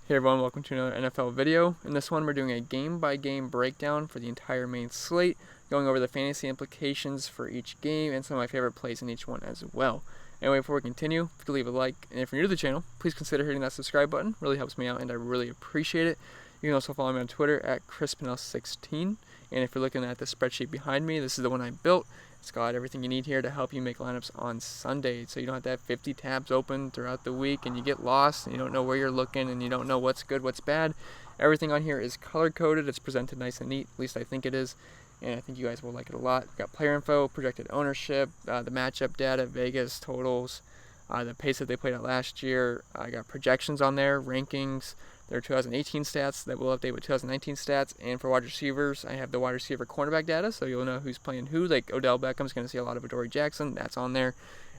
Hey everyone, welcome to another NFL video. In this one, we're doing a game-by-game breakdown for the entire main slate, going over the fantasy implications for each game and some of my favorite plays in each one as well. Anyway, before we continue, if you could leave a like, and if you're new to the channel, please consider hitting that subscribe button. It really helps me out, and I really appreciate it. You can also follow me on Twitter at ChrisPinell16, and if you're looking at the spreadsheet behind me, this is the one I built. It's got everything you need here to help you make lineups on Sunday, so you don't have to have 50 tabs open throughout the week and you get lost and you don't know where you're looking and you don't know what's good, what's bad. Everything on here is color-coded. It's presented nice and neat, at least I think it is, and I think you guys will like it a lot. We've got player info, projected ownership, the matchup data, Vegas, totals, the pace that they played at last year. I got projections on there, rankings, their 2018 stats that will update with 2019 stats, and for wide receivers, I have the wide receiver cornerback data, so you'll know who's playing who. Like Odell Beckham's going to see a lot of Adoree Jackson, that's on there,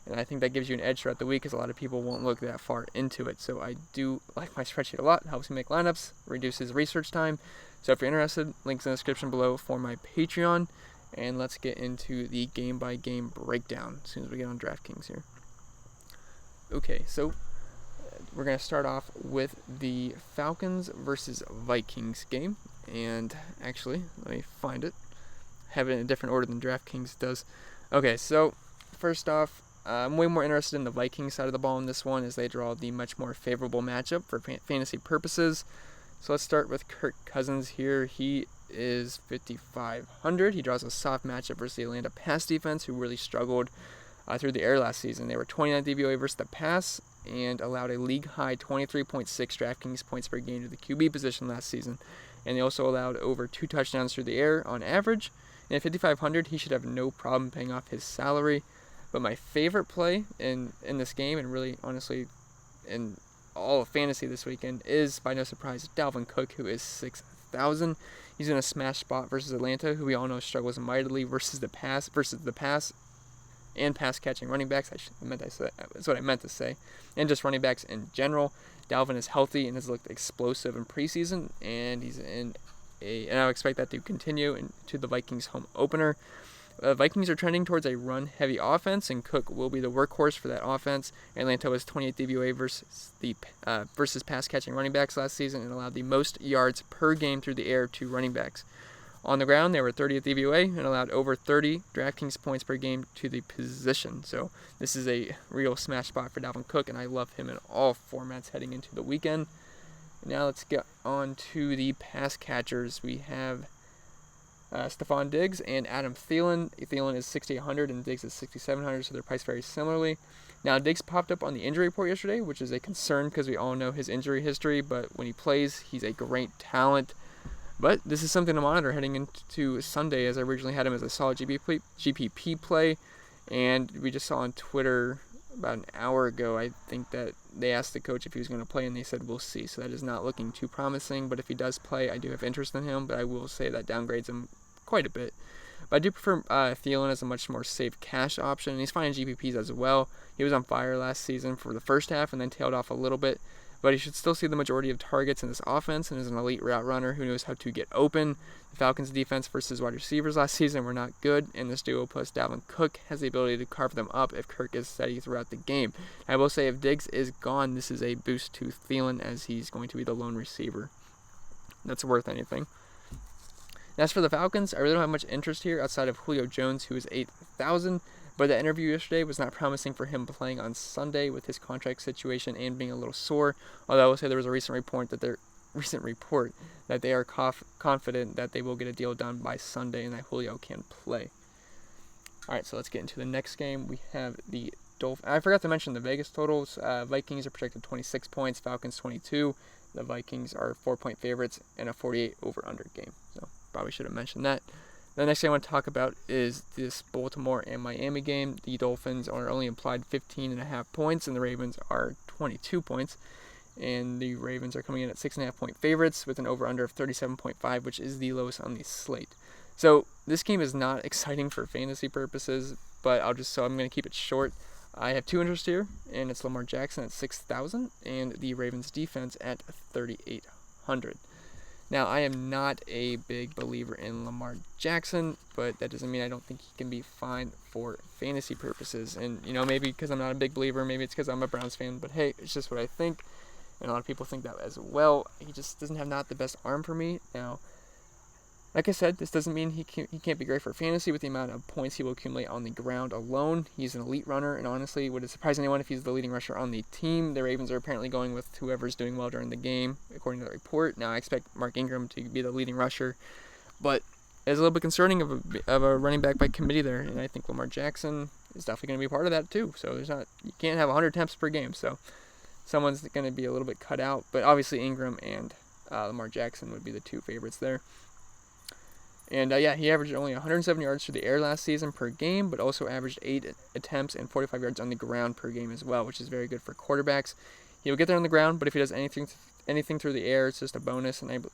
and I think that gives you an edge throughout the week because a lot of people won't look that far into it. So I do like my spreadsheet a lot. It helps me make lineups, reduces research time. So if you're interested, links in the description below for my Patreon, and let's get into the game-by-game breakdown as soon as we get on Draftkings here. Okay, so we're going to start off with the Falcons versus Vikings game. And actually, let me find it. I have it in a different order than Draftkings does. Okay, so first off, I'm way more interested in the Vikings side of the ball in this one as they draw the much more favorable matchup for fantasy purposes. So let's start with Kirk Cousins here. He is 5,500. He draws a soft matchup versus the Atlanta pass defense, who really struggled through the air last season. They were 29 DVOA versus the pass and allowed a league-high 23.6 DraftKings points per game to the QB position last season. And they also allowed over 2 touchdowns through the air on average. And at 5,500, he should have no problem paying off his salary. But my favorite play in this game, and really, honestly, in all of fantasy this weekend, is, by no surprise, Dalvin Cook, who is 6,000. He's in a smash spot versus Atlanta, who we all know struggles mightily versus the pass, and pass-catching running backs. That's what I meant to say. And just running backs in general. Dalvin is healthy and has looked explosive in preseason, and he's and I expect that to continue into the Vikings home opener. Vikings are trending towards a run-heavy offense, and Cook will be the workhorse for that offense. Atlanta was 28 DVOA versus pass-catching running backs last season and allowed the most yards per game through the air to running backs. On the ground, they were 30th DVOA and allowed over 30 DraftKings points per game to the position. So this is a real smash spot for Dalvin Cook, and I love him in all formats heading into the weekend. Now let's get on to the pass catchers. We have Stephon Diggs and Adam Thielen. Thielen is 6,800 and Diggs is 6,700, so they're priced very similarly. Now, Diggs popped up on the injury report yesterday, which is a concern because we all know his injury history, but when he plays, he's a great talent. But this is something to monitor heading into Sunday, as I originally had him as a solid GPP play, and we just saw on Twitter about an hour ago, I think, that they asked the coach if he was going to play, and they said we'll see. So that is not looking too promising, but if he does play, I do have interest in him, but I will say that downgrades him quite a bit. But I do prefer Thielen as a much more safe cash option, and he's fine in GPPs as well. He was on fire last season for the first half and then tailed off a little bit, but he should still see the majority of targets in this offense and is an elite route runner who knows how to get open. The Falcons' defense versus wide receivers last season were not good, and this duo plus Dalvin Cook has the ability to carve them up if Kirk is steady throughout the game. I will say if Diggs is gone, this is a boost to Thielen as he's going to be the lone receiver. That's worth anything. As for the Falcons, I really don't have much interest here outside of Julio Jones, who is 8,000. But the interview yesterday was not promising for him playing on Sunday with his contract situation and being a little sore. Although I will say there was a recent report that they are confident that they will get a deal done by Sunday and that Julio can play. All right, so let's get into the next game. We have the Dolphins. I forgot to mention the Vegas totals. Vikings are projected 26 points, Falcons 22. The Vikings are 4-point favorites in a 48 over/under game. So probably should have mentioned that. The next thing I want to talk about is this Baltimore and Miami game. The Dolphins are only implied 15.5 points, and the Ravens are 22 points. And the Ravens are coming in at 6.5-point favorites with an over-under of 37.5, which is the lowest on the slate. So this game is not exciting for fantasy purposes, but I'm going to keep it short. I have two interests here, and it's Lamar Jackson at 6,000 and the Ravens defense at 3,800. Now, I am not a big believer in Lamar Jackson, but that doesn't mean I don't think he can be fine for fantasy purposes. And, maybe because I'm not a big believer, maybe it's because I'm a Browns fan, but hey, it's just what I think. and a lot of people think that as well. He just doesn't have not the best arm for me. Now, like I said, this doesn't mean he can't be great for fantasy with the amount of points he will accumulate on the ground alone. He's an elite runner, and honestly, would it surprise anyone if he's the leading rusher on the team? The Ravens are apparently going with whoever's doing well during the game, according to the report. Now, I expect Mark Ingram to be the leading rusher, but it's a little bit concerning of a running back by committee there, and I think Lamar Jackson is definitely going to be a part of that too. So you can't have 100 attempts per game, so someone's going to be a little bit cut out. But obviously, Ingram and Lamar Jackson would be the two favorites there. And he averaged only 107 yards through the air last season per game, but also averaged 8 attempts and 45 yards on the ground per game as well, which is very good for quarterbacks. He will get there on the ground, but if he does anything through the air, it's just a bonus. And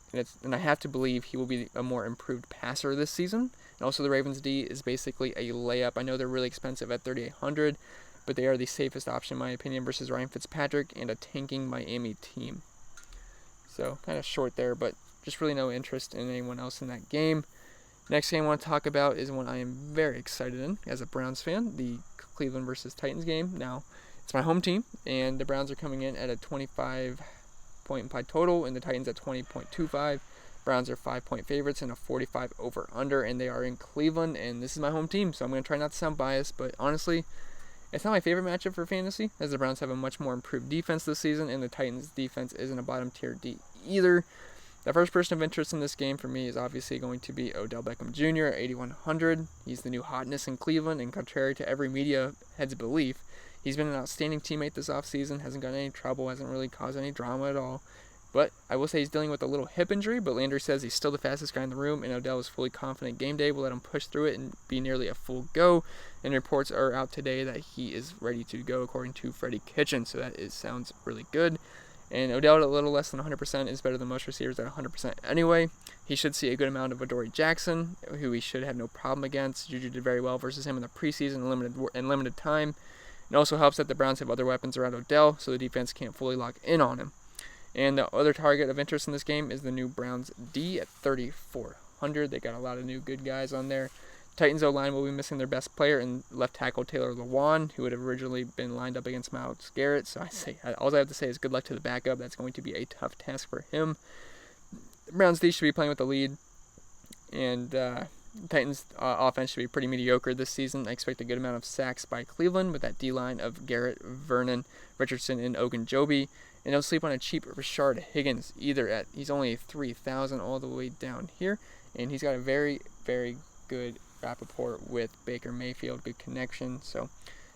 I have to believe he will be a more improved passer this season. And also, the Ravens D is basically a layup. I know they're really expensive at $3,800, but they are the safest option, in my opinion, versus Ryan Fitzpatrick and a tanking Miami team. So kind of short there, but just really no interest in anyone else in that game. Next game I want to talk about is one I am very excited in as a Browns fan, the Cleveland versus Titans game. Now, it's my home team, and the Browns are coming in at a 25-point implied total, and the Titans at 20.25. Browns are 5-point favorites and a 45 over-under, and they are in Cleveland, and this is my home team, so I'm going to try not to sound biased, but honestly, it's not my favorite matchup for fantasy, as the Browns have a much more improved defense this season, and the Titans' defense isn't a bottom-tier D either. The first person of interest in this game for me is obviously going to be Odell Beckham Jr. at 8,100. He's the new hotness in Cleveland, and contrary to every media head's belief, he's been an outstanding teammate this offseason, hasn't gotten any trouble, hasn't really caused any drama at all. But I will say he's dealing with a little hip injury, but Landry says he's still the fastest guy in the room, and Odell is fully confident game day will let him push through it and be nearly a full go. And reports are out today that he is ready to go, according to Freddie Kitchen, so that sounds really good. And Odell at a little less than 100% is better than most receivers at 100% anyway. He should see a good amount of Adoree Jackson, who he should have no problem against. Juju did very well versus him in the preseason and limited time. It also helps that the Browns have other weapons around Odell, so the defense can't fully lock in on him. And the other target of interest in this game is the new Browns D at 3,400. They got a lot of new good guys on there. Titans O-line will be missing their best player in left tackle Taylor Lewan, who would have originally been lined up against Myles Garrett. So all I have to say is good luck to the backup. That's going to be a tough task for him. The Browns D should be playing with the lead, and Titans offense should be pretty mediocre this season. I expect a good amount of sacks by Cleveland with that D-line of Garrett, Vernon, Richardson, and Ogunjobi. And don't sleep on a cheap Rashard Higgins either. He's only 3,000 all the way down here, and he's got a very, very good rapport with Baker Mayfield, good connection, so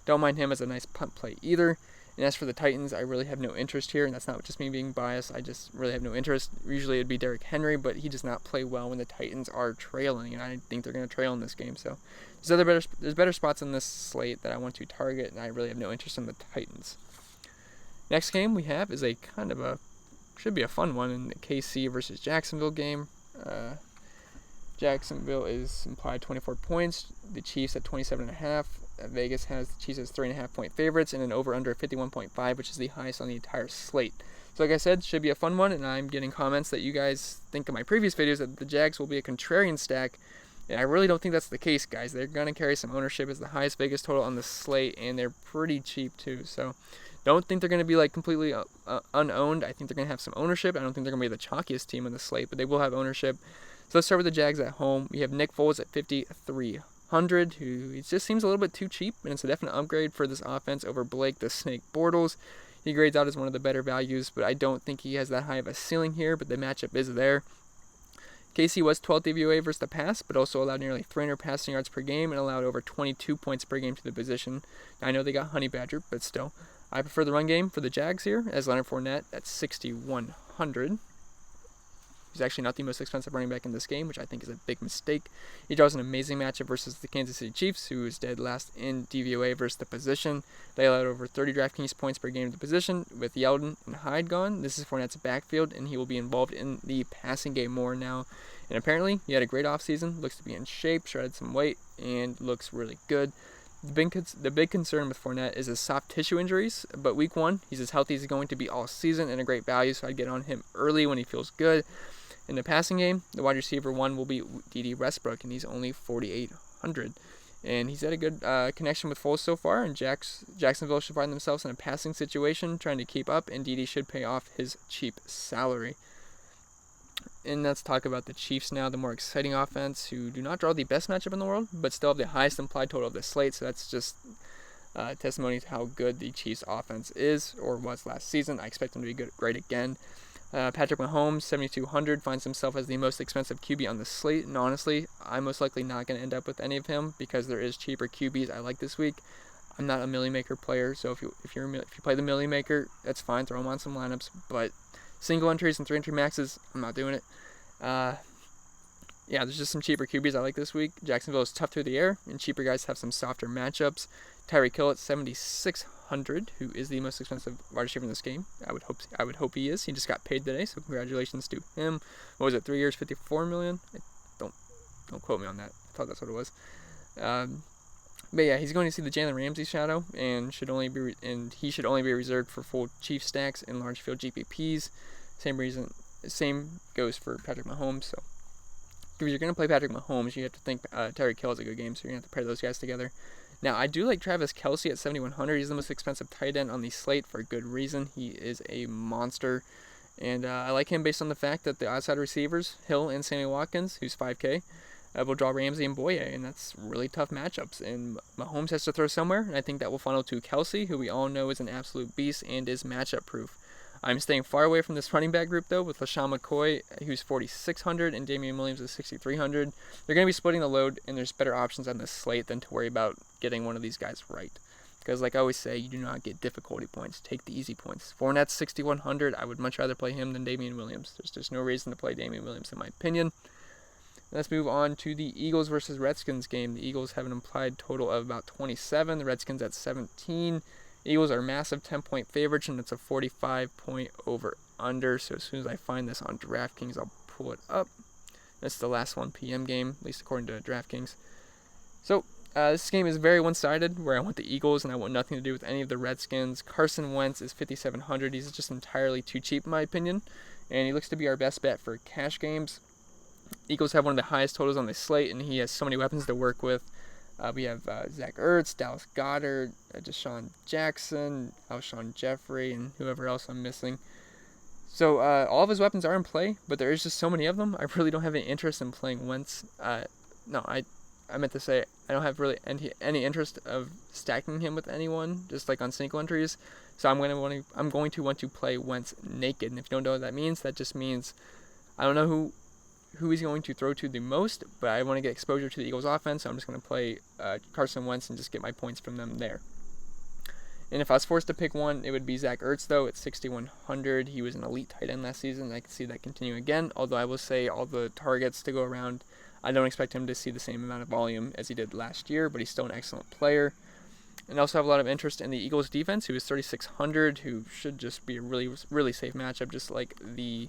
don't mind him as a nice punt play either. And as for the Titans, I really have no interest here, and that's not just me being biased, I just really have no interest. Usually it'd be Derrick Henry, but he does not play well when the Titans are trailing, and I think they're going to trail in this game, so there's better spots in this slate that I want to target, and I really have no interest in the Titans. Next game we have is should be a fun one in the KC versus Jacksonville game. Jacksonville is implied 24 points. The Chiefs at 27.5. Vegas has the Chiefs as 3.5-point favorites and an over-under 51.5, which is the highest on the entire slate. So like I said, should be a fun one, and I'm getting comments that you guys think of my previous videos that the Jags will be a contrarian stack. And I really don't think that's the case, guys. They're going to carry some ownership as the highest Vegas total on the slate, and they're pretty cheap too. So don't think they're going to be completely unowned. I think they're going to have some ownership. I don't think they're going to be the chalkiest team on the slate, but they will have ownership. So let's start with the Jags at home. We have Nick Foles at 5,300, who just seems a little bit too cheap, and it's a definite upgrade for this offense over Blake the Snake Bortles. He grades out as one of the better values, but I don't think he has that high of a ceiling here, but the matchup is there. KC was 12th DVOA versus the pass, but also allowed nearly 300 passing yards per game and allowed over 22 points per game to the position. Now, I know they got Honey Badger, but still. I prefer the run game for the Jags here, as Leonard Fournette at 6,100. He's actually not the most expensive running back in this game, which I think is a big mistake. He draws an amazing matchup versus the Kansas City Chiefs, who is dead last in DVOA versus the position. They allowed over 30 DraftKings points per game to the position. With Yeldon and Hyde gone, this is Fournette's backfield, and he will be involved in the passing game more now. And apparently, he had a great offseason, looks to be in shape, shredded some weight, and looks really good. The big concern with Fournette is his soft tissue injuries, but week 1, he's as healthy as he's going to be all season and a great value, so I'd get on him early when he feels good. In the passing game, the wide receiver 1 will be D.D. Westbrook, and he's only 4,800. And he's had a good connection with Foles so far, and Jacksonville should find themselves in a passing situation trying to keep up, and Dede should pay off his cheap salary. And let's talk about the Chiefs now, the more exciting offense, who do not draw the best matchup in the world, but still have the highest implied total of the slate, so that's just testimony to how good the Chiefs offense is, or was last season. I expect them to be great again. Patrick Mahomes, 7,200, finds himself as the most expensive QB on the slate, and honestly, I'm most likely not going to end up with any of him because there is cheaper QBs I like this week. I'm not a Millie Maker player, so if you play the Millie Maker, that's fine, throw him on some lineups, but single entries and 3-entry maxes, I'm not doing it. There's just some cheaper QBs I like this week. Jacksonville is tough through the air, and cheaper guys have some softer matchups. Tyreek Hill at 7,600, who is the most expensive wide receiver in this game. I would hope he is. He just got paid today, so congratulations to him. What was it? 3 years, $54 million. Don't quote me on that. I thought that's what it was. But yeah, he's going to see the Jalen Ramsey shadow, and he should only be reserved for full Chief stacks and large field GPPs. Same goes for Patrick Mahomes. So if you're going to play Patrick Mahomes, you have to think Tyreek Hill is a good game, so you're going to have to pair those guys together. Now, I do like Travis Kelce at 7,100. He's the most expensive tight end on the slate for a good reason. He is a monster, and I like him based on the fact that the outside receivers, Hill and Sammy Watkins, who's 5K, will draw Ramsey and Boye, and that's really tough matchups. And Mahomes has to throw somewhere, and I think that will funnel to Kelce, who we all know is an absolute beast and is matchup proof. I'm staying far away from this running back group, though, with LaShawn McCoy, who's 4,600, and Damian Williams is 6,300. They're going to be splitting the load, and there's better options on this slate than to worry about getting one of these guys right. Because, like I always say, you do not get difficulty points. Take the easy points. Fournette's 6,100. I would much rather play him than Damian Williams. There's just no reason to play Damian Williams, in my opinion. Let's move on to the Eagles versus Redskins game. The Eagles have an implied total of about 27. The Redskins at 17. Eagles are massive 10-point favorites, and it's a 45-point over-under. So as soon as I find this on Draftkings, I'll pull it up. That's the last 1 p.m. game, at least according to Draftkings. So this game is very one-sided, where I want the Eagles, and I want nothing to do with any of the Redskins. Carson Wentz is 5,700. He's just entirely too cheap, in my opinion, and he looks to be our best bet for cash games. Eagles have one of the highest totals on the slate, and he has so many weapons to work with. We have Zach Ertz, Dallas Goedert, Deshaun Jackson, Alshon Jeffrey, and whoever else I'm missing. So all of his weapons are in play, but there is just so many of them. I really don't have any interest in playing Wentz. I meant to say I don't have really any interest of stacking him with anyone, just like on single entries. So I'm going to want to play Wentz naked. And if you don't know what that means, that just means I don't know who he's going to throw to the most, but I want to get exposure to the Eagles offense, so I'm just going to play Carson Wentz and just get my points from them there. And if I was forced to pick one, it would be Zach Ertz, though, at 6,100. He was an elite tight end last season, and I can see that continuing again, although I will say all the targets to go around, I don't expect him to see the same amount of volume as he did last year, but he's still an excellent player. And I also have a lot of interest in the Eagles defense, who is 3,600, who should just be a really, really safe matchup, just like the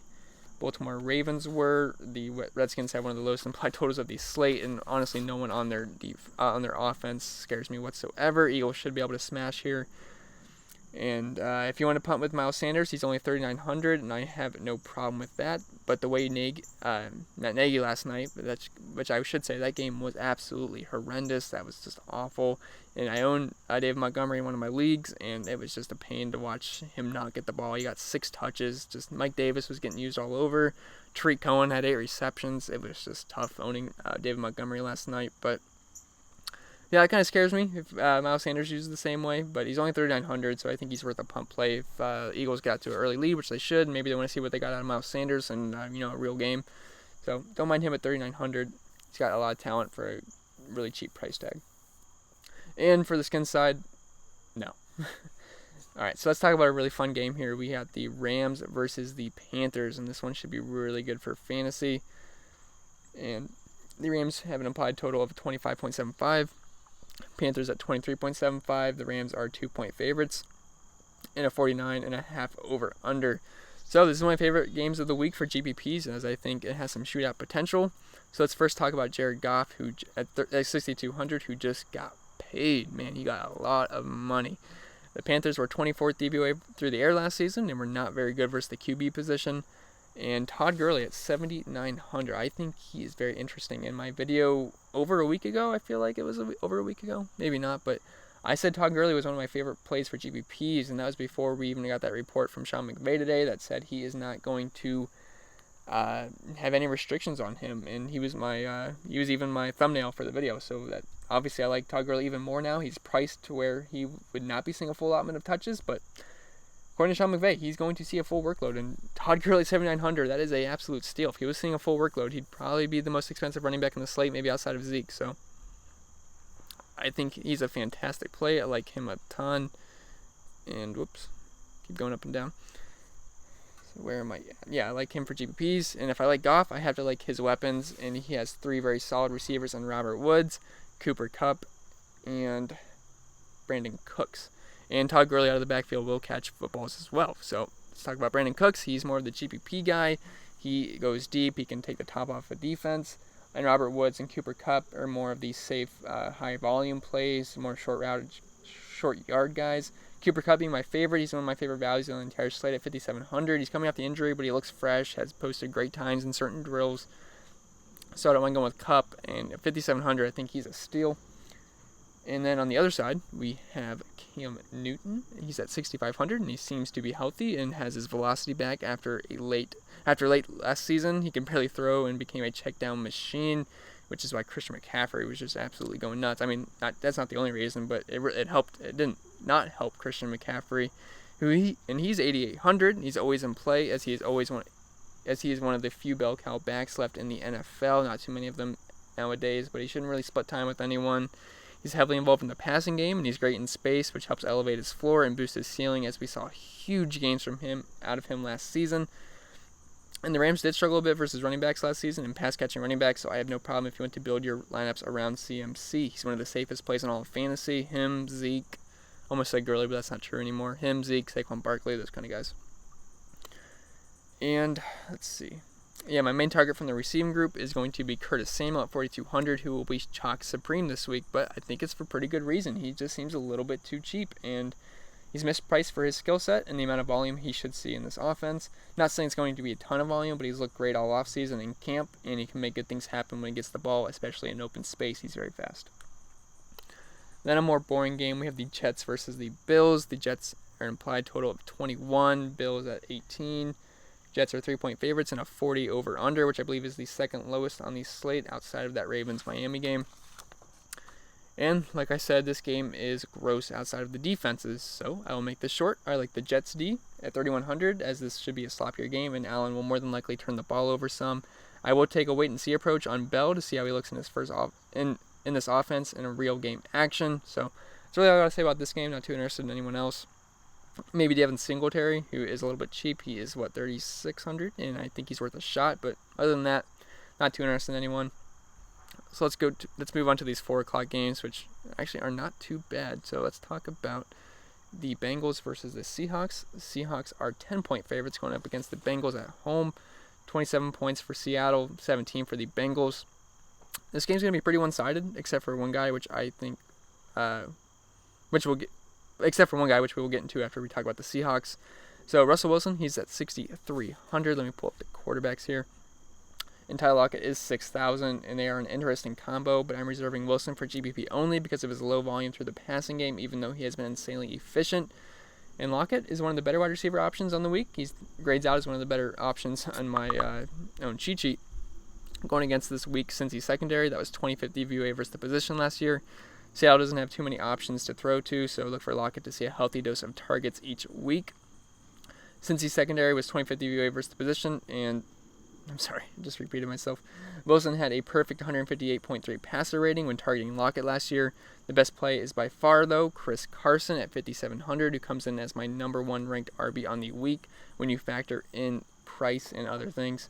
Baltimore Ravens were. The Redskins have one of the lowest implied totals of the slate, and honestly, no one on their offense scares me whatsoever. Eagles should be able to smash here. And if you want to punt with Miles Sanders, he's only 3,900, and I have no problem with that. But the way Matt Nagy last night, which I should say, that game was absolutely horrendous. That was just awful. And I own David Montgomery in one of my leagues, and it was just a pain to watch him not get the ball. He got 6 touches. Just Mike Davis was getting used all over. Tariq Cohen had 8 receptions. It was just tough owning David Montgomery last night. But yeah, it kind of scares me if Miles Sanders uses the same way, but he's only 3,900, so I think he's worth a punt play. If Eagles got to an early lead, which they should, maybe they want to see what they got out of Miles Sanders and a real game. So don't mind him at 3,900. He's got a lot of talent for a really cheap price tag. And for the skin side, no. All right, so let's talk about a really fun game here. We have the Rams versus the Panthers, and this one should be really good for fantasy. And the Rams have an implied total of 25.75. Panthers at 23.75. The Rams are 2-point favorites and a 49.5 over/under. So this is one of my favorite games of the week for GPPs, as I think it has some shootout potential. So let's first talk about Jared Goff, who at 6,200, who just got paid. Man, he got a lot of money. The Panthers were 24th DVOA through the air last season and were not very good versus the QB position. And Todd Gurley at 7,900. I think he is very interesting. In my video over a week ago, I feel like it was over a week ago. Maybe not, but I said Todd Gurley was one of my favorite plays for GPPs, and that was before we even got that report from Sean McVay today that said he is not going to have any restrictions on him. And he was even my thumbnail for the video. So that obviously I like Todd Gurley even more now. He's priced to where he would not be seeing a full allotment of touches, but according to Sean McVay, he's going to see a full workload, and Todd Gurley 7,900, that is an absolute steal. If he was seeing a full workload, he'd probably be the most expensive running back in the slate, maybe outside of Zeke. So I think he's a fantastic play. I like him a ton. And keep going up and down. So where am I? Yeah, I like him for GPPs. And if I like Goff, I have to like his weapons. And he has 3 very solid receivers in Robert Woods, Cooper Kupp, and Brandon Cooks. And Todd Gurley out of the backfield will catch footballs as well. So let's talk about Brandon Cooks. He's more of the GPP guy. He goes deep. He can take the top off of defense. And Robert Woods and Cooper Kupp are more of these safe, high volume plays, more short yard guys. Cooper Kupp being my favorite. He's one of my favorite values on the entire slate at 5,700. He's coming off the injury, but he looks fresh, has posted great times in certain drills. So I don't mind going with Kupp. And at 5,700, I think he's a steal. And then on the other side, we have Cam Newton. He's at 6,500, and he seems to be healthy and has his velocity back after late last season. He can barely throw and became a check down machine, which is why Christian McCaffrey was just absolutely going nuts. I mean, that's not the only reason, but it helped. It didn't not help Christian McCaffrey, he's 8,800. He's always in play as he is one of the few bell cow backs left in the NFL. Not too many of them nowadays, but he shouldn't really split time with anyone. He's heavily involved in the passing game, and he's great in space, which helps elevate his floor and boost his ceiling, as we saw huge gains out of him last season. And the Rams did struggle a bit versus running backs last season and pass-catching running backs, so I have no problem if you want to build your lineups around CMC. He's one of the safest plays in all of fantasy. Him, Zeke, almost said Gurley, but that's not true anymore. Him, Zeke, Saquon Barkley, those kind of guys. And let's see. Yeah, my main target from the receiving group is going to be Curtis Samuel at 4,200, who will be chalk supreme this week, but I think it's for pretty good reason. He just seems a little bit too cheap, and he's mispriced for his skill set and the amount of volume he should see in this offense. Not saying it's going to be a ton of volume, but he's looked great all offseason in camp, and he can make good things happen when he gets the ball, especially in open space. He's very fast. Then a more boring game, we have the Jets versus the Bills. The Jets are an implied total of 21, Bills at 18. Jets are 3-point favorites and a 40 over-under, which I believe is the second lowest on the slate outside of that Ravens-Miami game. And like I said, this game is gross outside of the defenses, so I will make this short. I like the Jets D at 3,100, as this should be a sloppier game, and Allen will more than likely turn the ball over some. I will take a wait-and-see approach on Bell to see how he looks in his first in this offense in a real game action. So that's really all I got to say about this game. Not too interested in anyone else. Maybe Devin Singletary, who is a little bit cheap. He is, 3,600, and I think he's worth a shot. But other than that, not too interested in anyone. So let's move on to these 4 o'clock games, which actually are not too bad. So let's talk about the Bengals versus the Seahawks. The Seahawks are 10-point favorites going up against the Bengals at home. 27 points for Seattle, 17 for the Bengals. This game's going to be pretty one-sided, except for one guy, which we will get into after we talk about the Seahawks. So Russell Wilson, he's at 6,300. Let me pull up the quarterbacks here. And Tyler Lockett is 6,000, and they are an interesting combo, but I'm reserving Wilson for GPP only because of his low volume through the passing game, even though he has been insanely efficient. And Lockett is one of the better wide receiver options on the week. He grades out as one of the better options on my own cheat sheet. Going against this weak Cincy secondary, that was 25th DVOA versus the position last year. Seattle doesn't have too many options to throw to, so look for Lockett to see a healthy dose of targets each week. Cincy secondary was 25th DVOA versus the position, and I'm sorry, I just repeated myself. Wilson had a perfect 158.3 passer rating when targeting Lockett last year. The best play is by far, though, Chris Carson at 5,700, who comes in as my number 1 ranked RB on the week when you factor in price and other things.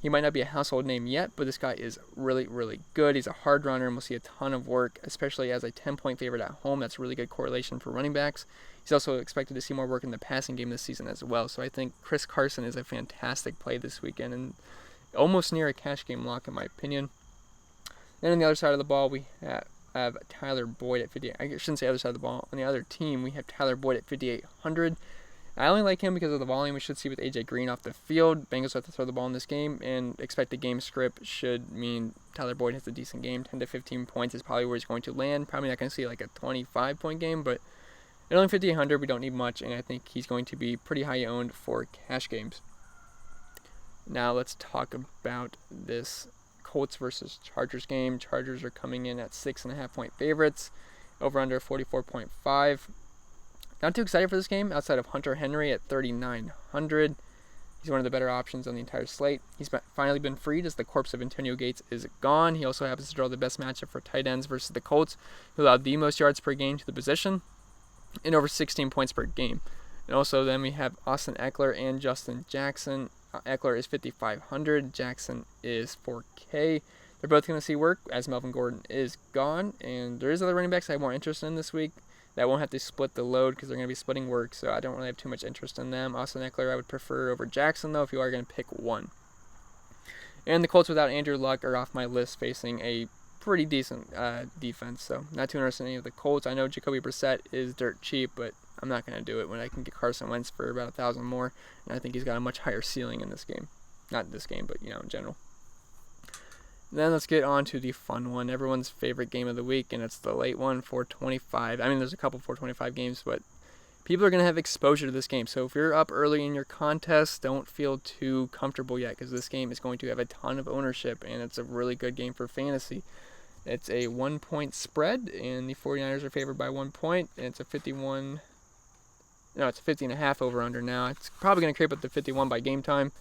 He might not be a household name yet, but this guy is really, really good. He's a hard runner and will see a ton of work, especially as a 10-point favorite at home. That's really good correlation for running backs. He's also expected to see more work in the passing game this season as well. So I think Chris Carson is a fantastic play this weekend and almost near a cash game lock in my opinion. Then on the other side of the ball, we have Tyler Boyd at 58. I shouldn't say other side of the ball. On the other team, we have Tyler Boyd at 5,800. I only like him because of the volume we should see with AJ Green off the field. Bengals have to throw the ball in this game, and expected game script should mean Tyler Boyd has a decent game. 10 to 15 points is probably where he's going to land. Probably not going to see like a 25-point game, but at only 5,800, we don't need much, and I think he's going to be pretty high owned for cash games. Now let's talk about this Colts versus Chargers game. Chargers are coming in at 6.5-point favorites, over under 44.5. Not too excited for this game outside of Hunter Henry at 3,900. He's one of the better options on the entire slate. He's finally been freed as the corpse of Antonio Gates is gone. He also happens to draw the best matchup for tight ends versus the Colts, who allowed the most yards per game to the position and over 16 points per game. And also then we have Austin Eckler and Justin Jackson. Eckler is 5,500. Jackson is 4K. They're both going to see work as Melvin Gordon is gone. And there is other running backs I have more interest in this week that won't have to split the load because they're going to be splitting work, so I don't really have too much interest in them. Austin Eckler I would prefer over Jackson, though, if you are going to pick one. And the Colts without Andrew Luck are off my list, facing a pretty decent defense, so not too interested in any of the Colts. I know Jacoby Brissett is dirt cheap, but I'm not going to do it when I can get Carson Wentz for about 1,000 more, and I think he's got a much higher ceiling in this game. Not this game, but, in general. Then let's get on to the fun one, everyone's favorite game of the week, and it's the late one, 425. I mean, there's a couple 425 games, but people are going to have exposure to this game. So if you're up early in your contest, don't feel too comfortable yet, because this game is going to have a ton of ownership, and it's a really good game for fantasy. It's a 1-point spread, and the 49ers are favored by 1 point, and it's a 50.5 over-under now. It's probably going to creep up to 51 by game time,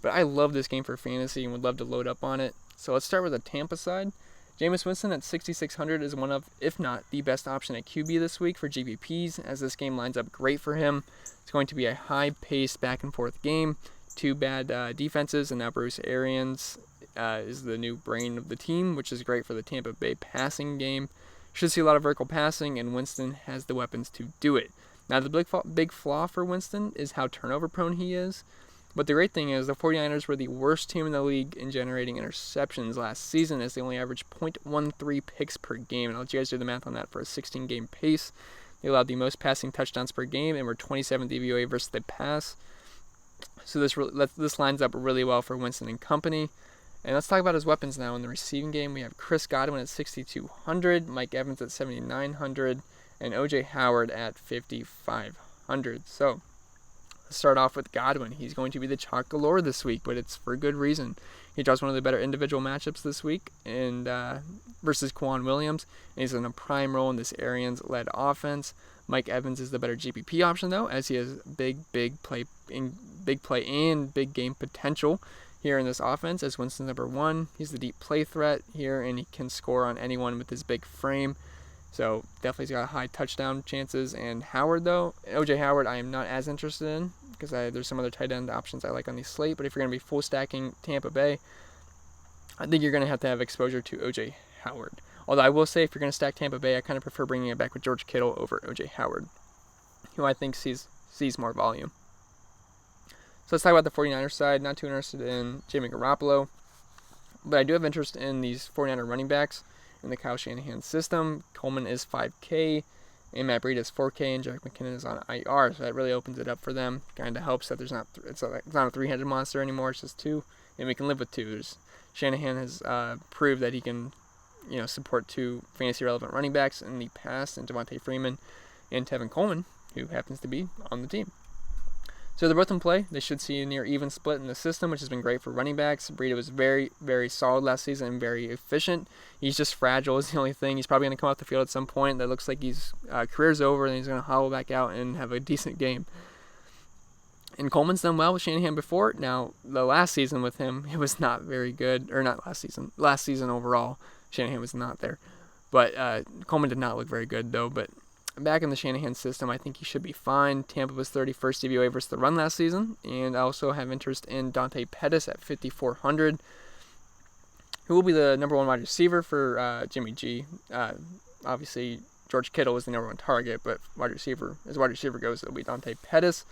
but I love this game for fantasy and would love to load up on it. So let's start with the Tampa side. Jameis Winston at 6,600 is one of, if not the best option at QB this week for GPPs, as this game lines up great for him. It's going to be a high-paced back-and-forth game. Two bad defenses, and now Bruce Arians is the new brain of the team, which is great for the Tampa Bay passing game. Should see a lot of vertical passing, and Winston has the weapons to do it. Now, the big flaw for Winston is how turnover-prone he is. But the great thing is the 49ers were the worst team in the league in generating interceptions last season, as they only averaged 0.13 picks per game. And I'll let you guys do the math on that for a 16-game pace. They allowed the most passing touchdowns per game and were 27th DVOA versus the pass. So this lines up really well for Winston and company. And let's talk about his weapons now. In the receiving game, we have Chris Godwin at 6,200, Mike Evans at 7,900, and O.J. Howard at 5,500. So let's start off with Godwin. He's going to be the chalk galore this week, but it's for good reason. He draws one of the better individual matchups this week and versus Quan Williams, and he's in a prime role in this Arians-led offense. Mike Evans is the better GPP option, though, as he has big play and big game potential here in this offense as Winston's number one. He's the deep play threat here, and he can score on anyone with his big frame. So definitely he's got high touchdown chances. And Howard, though, O.J. Howard, I am not as interested in because there's some other tight end options I like on the slate. But if you're going to be full stacking Tampa Bay, I think you're going to have exposure to O.J. Howard. Although I will say if you're going to stack Tampa Bay, I kind of prefer bringing it back with George Kittle over O.J. Howard, who I think sees more volume. So let's talk about the 49ers side. Not too interested in Jimmy Garoppolo, but I do have interest in these 49er running backs in the Kyle Shanahan system. Coleman is 5K, and Matt Breida is 4K, and Jerick McKinnon is on IR, so that really opens it up for them. Kind of helps that it's not a three-headed monster anymore, it's just two, and we can live with two. Shanahan has proved that he can support two fantasy-relevant running backs in the past, and Devontae Freeman and Tevin Coleman, who happens to be on the team. So they're both in play. They should see a near even split in the system, which has been great for running backs. Breida was very, very solid last season and very efficient. He's just fragile is the only thing. He's probably going to come off the field at some point. That looks like his career's over, and he's going to hobble back out and have a decent game. And Coleman's done well with Shanahan before. Now, the last season with him, it was not very good. Or not last season. Last season overall, Shanahan was not there. But Coleman did not look very good, though. But back in the Shanahan system, I think he should be fine. Tampa was 31st DVOA versus the run last season. And I also have interest in Dante Pettis at 5,400, who will be the number one wide receiver for Jimmy G. Obviously, George Kittle is the number one target, but as wide receiver goes, it'll be Dante Pettis.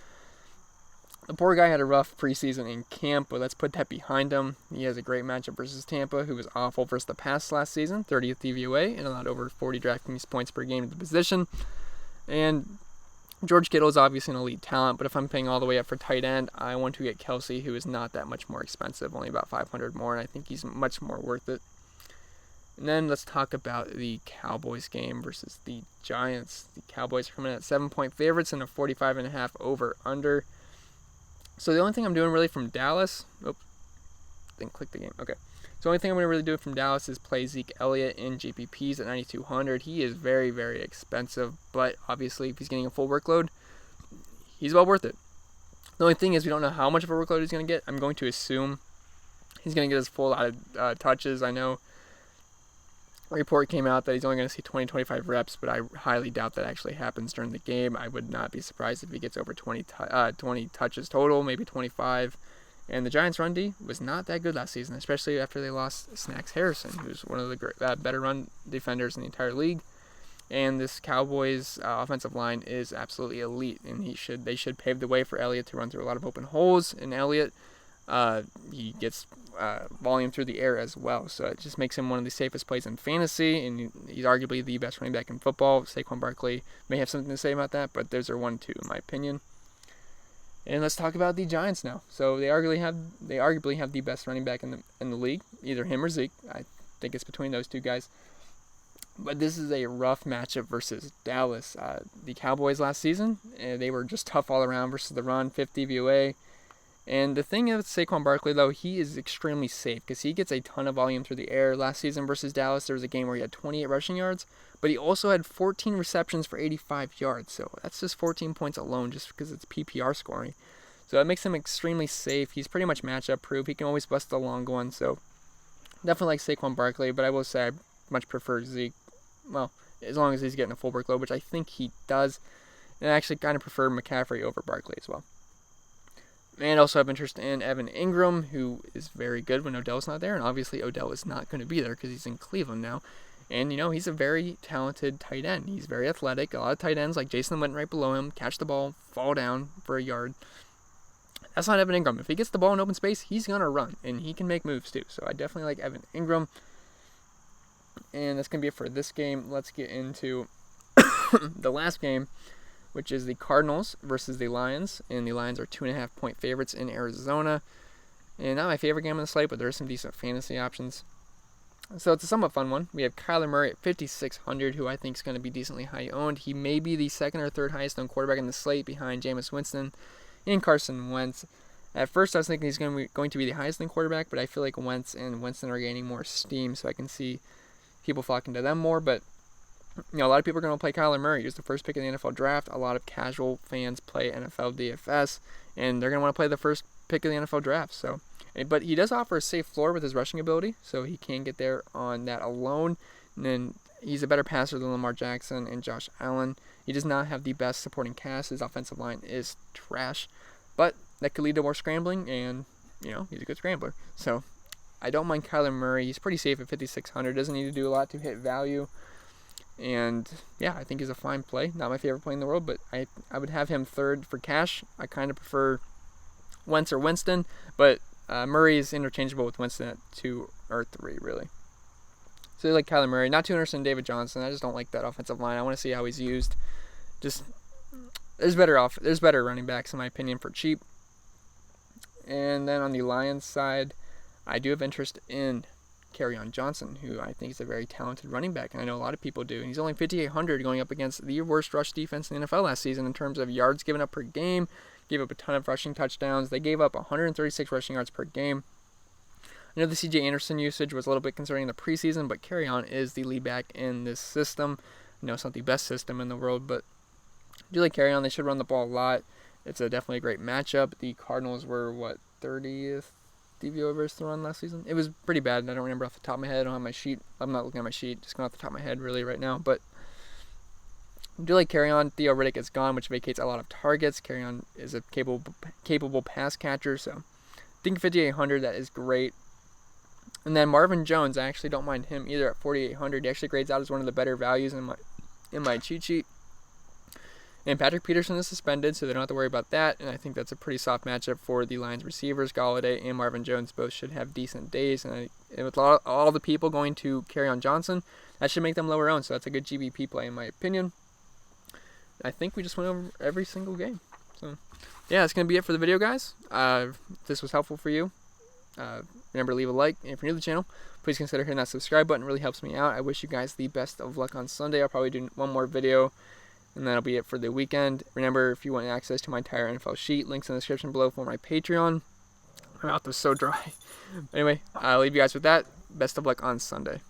The poor guy had a rough preseason in camp, but let's put that behind him. He has a great matchup versus Tampa, who was awful versus the pass last season, 30th DVOA, and allowed over 40 Draftkings points per game to the position. And George Kittle is obviously an elite talent, but if I'm paying all the way up for tight end, I want to get Kelsey, who is not that much more expensive, only about $500 more, and I think he's much more worth it. And then let's talk about the Cowboys game versus the Giants. The Cowboys are coming in at 7-point favorites and a 45.5 over/under. So the only thing I'm doing really from Dallas, didn't click the game. Okay. So the only thing I'm going to really do from Dallas is play Zeke Elliott in GPPs at 9,200. He is very, very expensive, but obviously if he's getting a full workload, he's well worth it. The only thing is we don't know how much of a workload he's going to get. I'm going to assume he's going to get his full lot of touches. I know a report came out that he's only going to see 20-25 reps, but I highly doubt that actually happens during the game. I would not be surprised if he gets over 20 touches total, maybe 25. And the Giants' run D was not that good last season, especially after they lost Snacks Harrison, who's one of the better run defenders in the entire league. And this Cowboys offensive line is absolutely elite, and they should pave the way for Elliott to run through a lot of open holes. And Elliott, he gets volume through the air as well, so it just makes him one of the safest plays in fantasy, and he's arguably the best running back in football. Saquon Barkley may have something to say about that, but those are 1-2 in my opinion. And let's talk about the Giants now. So they arguably have the best running back in the league, either him or Zeke. I think it's between those two guys. But this is a rough matchup versus Dallas. The Cowboys last season, they were just tough all around versus the run, 50 VOA. And the thing with Saquon Barkley, though, he is extremely safe because he gets a ton of volume through the air. Last season versus Dallas, there was a game where he had 28 rushing yards, but he also had 14 receptions for 85 yards. So that's just 14 points alone just because it's PPR scoring. So that makes him extremely safe. He's pretty much matchup proof. He can always bust the long one. So definitely like Saquon Barkley, but I will say I much prefer Zeke. Well, as long as he's getting a full workload, which I think he does. And I actually kind of prefer McCaffrey over Barkley as well. And also have interest in Evan Ingram, who is very good when Odell's not there. And obviously Odell is not going to be there because he's in Cleveland now. And, he's a very talented tight end. He's very athletic. A lot of tight ends, like Jason went right below him, catch the ball, fall down for a yard. That's not Evan Ingram. If he gets the ball in open space, he's going to run. And he can make moves too. So I definitely like Evan Ingram. And that's going to be it for this game. Let's get into the last game, which is the Cardinals versus the Lions. And the Lions are 2.5-point favorites in Arizona. And not my favorite game on the slate, but there are some decent fantasy options. So it's a somewhat fun one. We have Kyler Murray at 5,600, who I think is going to be decently high owned. He may be the second or third highest owned quarterback in the slate behind Jameis Winston and Carson Wentz. At first, I was thinking he's going to be the highest owned quarterback, but I feel like Wentz and Winston are gaining more steam, so I can see people flocking to them more. But a lot of people are going to play Kyler Murray. He was the first pick in the NFL draft. A lot of casual fans play NFL DFS, and they're going to want to play the first pick of the NFL draft. But he does offer a safe floor with his rushing ability, so he can get there on that alone. And then he's a better passer than Lamar Jackson and Josh Allen. He does not have the best supporting cast. His offensive line is trash, but that could lead to more scrambling, and he's a good scrambler. So I don't mind Kyler Murray. He's pretty safe at 5,600. Doesn't need to do a lot to hit value. And yeah, I think he's a fine play. Not my favorite play in the world, but I would have him third for cash. I kind of prefer Wentz or Winston, but Murray is interchangeable with Winston at 2 or 3, really. So I like Kyler Murray. Not too interested in David Johnson. I just don't like that offensive line. I want to see how he's used. There's better running backs in my opinion for cheap. And then on the Lions side, I do have interest in Kerryon Johnson, who I think is a very talented running back, and I know a lot of people do. And he's only 5,800 going up against the worst rush defense in the NFL last season in terms of yards given up per game. Gave up a ton of rushing touchdowns. They gave up 136 rushing yards per game. I know the C.J. Anderson usage was a little bit concerning in the preseason, but Kerryon is the lead back in this system. I know it's not the best system in the world, but I do like Kerryon. They should run the ball a lot. It's definitely a great matchup. The Cardinals were, 30th DVOA versus the run last season? It was pretty bad, and I don't remember off the top of my head. I don't have my sheet. I'm not looking at my sheet, just going off the top of my head really right now, but I do like Kerryon. Theo Riddick is gone, which vacates a lot of targets. Kerryon is a capable pass catcher, so I think 5,800, that is great. And then Marvin Jones, I actually don't mind him either at 4,800. He actually grades out as one of the better values in my cheat sheet. And Patrick Peterson is suspended, so they don't have to worry about that. And I think that's a pretty soft matchup for the Lions receivers. Golladay and Marvin Jones both should have decent days. And with all the people going to Kerryon Johnson, that should make them lower owned. So that's a good GBP play in my opinion. I think we just went over every single game. So, yeah, that's going to be it for the video, guys. If this was helpful for you, remember to leave a like. And if you're new to the channel, please consider hitting that subscribe button. It really helps me out. I wish you guys the best of luck on Sunday. I'll probably do one more video, and that'll be it for the weekend. Remember, if you want access to my entire NFL sheet, links in the description below for my Patreon. My mouth is so dry. Anyway, I'll leave you guys with that. Best of luck on Sunday.